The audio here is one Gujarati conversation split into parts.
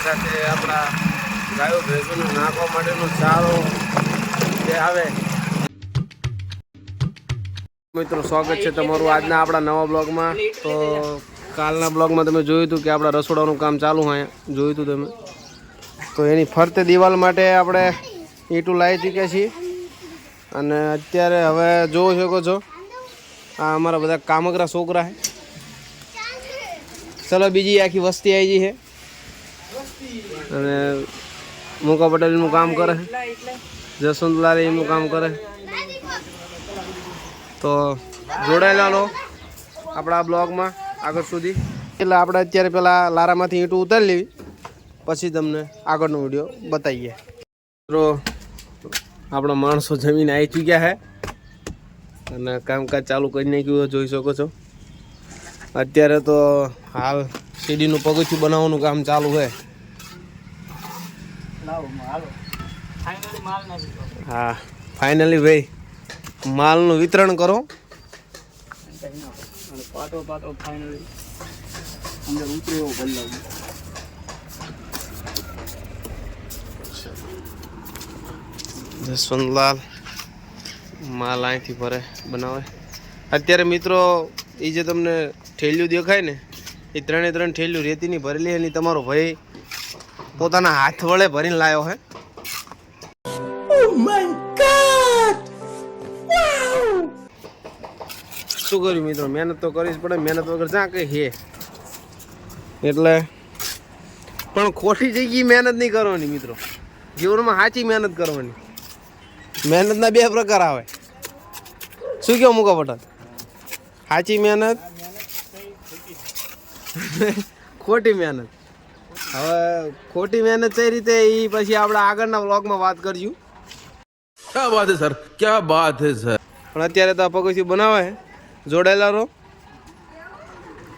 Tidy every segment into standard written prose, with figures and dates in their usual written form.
સાથે આપણા ગાયો ભેંસોને નાખવા માટેનો ચારો જે આવે. મિત્રો સ્વાગત છે તમારું આજના આપણા નવા બ્લોગમાં. તો કાલના બ્લોગમાં તમે જોયું હતું કે આપણા રસોડાનું કામ ચાલુ હોય જોયું હતું તમે. તો એની ફરતે દિવાલ માટે આપણે ઈંટું લાવી ચૂક્યા છીએ અને અત્યારે હવે જોઈ શકો છો આ અમારા બધા કામગરા છોકરા છે. ચલો બીજી આખી વસ્તી આવી ગઈ છે અને મુકા પટેલ એનું કામ કરે, જસવંતલાલ એનું કામ કરે. તો જોડાયેલા લો આપણા બ્લોગમાં આગળ સુધી. એટલે આપણે અત્યારે પેલા લારામાંથી ઈંટું ઉતારી લેવી પછી તમને આગળનો વિડીયો બતાવીએ. મિત્રો આપણા માણસો જમીન આવી ચૂક્યા છે અને કામકાજ ચાલુ કરી નાખ્યું જોઈ શકો છો. અત્યારે તો હાલ સીડીનું પગથિયું બનાવવાનું કામ ચાલુ છે. હા ફાઇનલી ભાઈ માલનું વિતરણ કરો. જસવંતલાલ માલ અહીંથી ભરે બનાવે. અત્યારે મિત્રો એ જે તમને ઠેલિયું દેખાય ને એ ત્રણે ત્રણ ઠેલિયું રેતીની ભરેલી એની તમારો ભાઈ પોતાના હાથ વડે ભરીને લાવ્યો હે. શું કર્યું મિત્રો, મહેનત તો કરવી જ પડે, મહેનત વગર જ્યાં કઈ હે. એટલે પણ ખોટી જગ્યાએ મહેનત નહીં કરવાની મિત્રો, જીવનમાં સાચી મહેનત કરવાની. મહેનતના બે પ્રકાર આવે. શું કહો મુકા પટેલ? સાચી મહેનત, ખોટી મહેનત. હવે ખોટી મહેનત કઈ રીતે એ પછી આપણે આગળના વ્લોગમાં વાત કરશું. क्या बात है सर, क्या बात है सर. પણ અત્યારે તો આ પગથિયું બનાવે છે. જોડાયેલા રહો,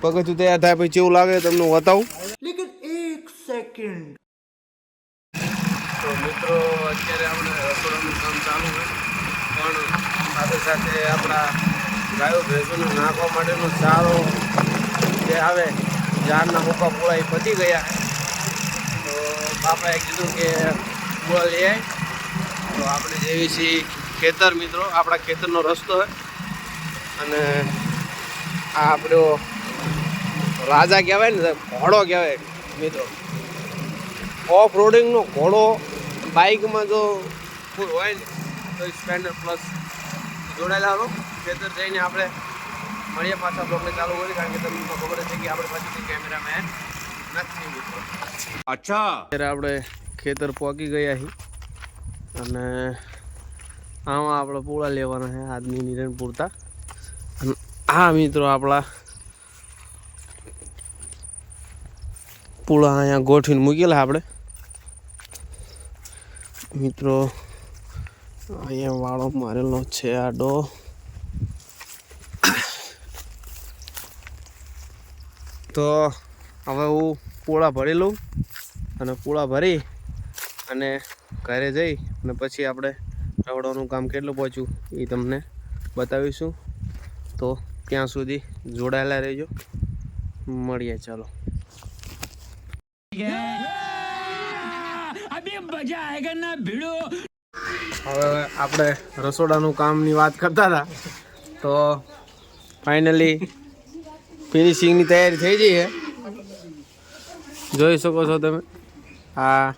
પગથિયું તૈયાર થાય પછી કેવું લાગે તમને બતાવું. લેકિન એક સેકન્ડ. તો મિત્રો અત્યારે આપણે રસોડાનું કામ ચાલુ છે પણ સાથે સાથે આપણા ગાયો ભેંસોને નાખવા માટેનો ચારો જે આવે ઝાડના મોકા પૂળા એ પતી ગયા. તો બાપાએ કીધું કે પૂળા લઈ આય. તો આપણે જઈએ છીએ ખેતર મિત્રો, આપણા ખેતરનો રસ્તો છે અને આ આપણો રાજા કહેવાય ને, ઘોડો કહેવાય મિત્રો. ઓફ રોડિંગનો ઘોડો બાઇકમાં જો ફૂલ હોય ને તો સ્પ્લેન્ડર પ્લસ. જોડાયેલા રહો, ખેતર જઈને આપણે મળીએ પાછા બ્લોગને ચાલુ કરી, કારણ કે તમને ખબર છે કે આપણે પાછળથી કેમેરામેન નથી મિત્રો. अच्छा અત્યારે આપણે ખેતર પહોંચી ગયા છીએ અને આમાં આપણે પૂળા લેવાના છે આદમી નિરણ પૂરતા. અને આ મિત્રો આપણા પૂળા અહીંયા ગોઠવીને મૂકેલા આપણે મિત્રો. અહીંયા વાળો મારેલો છે આડો. તો હવે હું પૂળા ભરી લઉં અને પૂળા ભરી અને ઘરે જઈ અને પછી આપણે રવડાનું કામ કેટલું પહોંચ્યું એ તમને બતાવીશું. તો ત્યાં સુધી જોડાયેલા રહેજો, મળીએ ચાલો. હવે આપણે રસોડાનું કામની વાત કરતા હતા તો ફાઇનલી ફિનિશિંગની તૈયારી થઈ ગઈ છે. જોઈ શકો છો તમે આ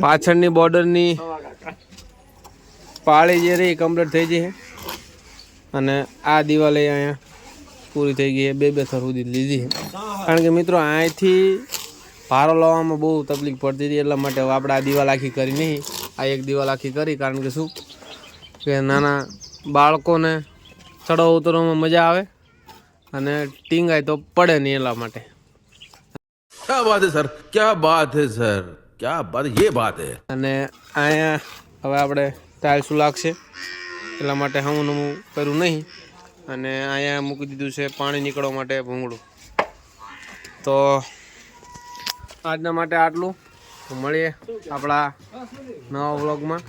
પાછળની બોર્ડરની પાળી જે રહી કમ્પ્લીટ થઈ ગઈ છે અને આ દિવાલે અહીંયા પૂરી થઈ ગઈ છે. બે થર સુધી લીધી છે કારણ કે મિત્રો અહીંથી ભારો લાવવામાં બહુ તકલીફ પડતી હતી, એટલા માટે હવે આપણે આ દિવાલ આખી કરી નહીં, આ એક દિવાલ આખી કરી. કારણ કે શું કે નાના બાળકોને ચડવા ઉતરવામાં મજા આવે અને ટીંગાય તો પડે નહીં એટલા માટે. क्या बात है सर, क्या बात है सर, क्या बात, ये बात है. અને અહીંયા હવે આપણે ટાઇલ્સું લાગશે એટલા માટે હું કર્યું નહીં અને અહીંયા મૂકી દીધું છે પાણી નીકળવા માટે ભૂંગળું. તો આજના માટે આટલું. મળીએ આપણા નવા વ્લોગમાં.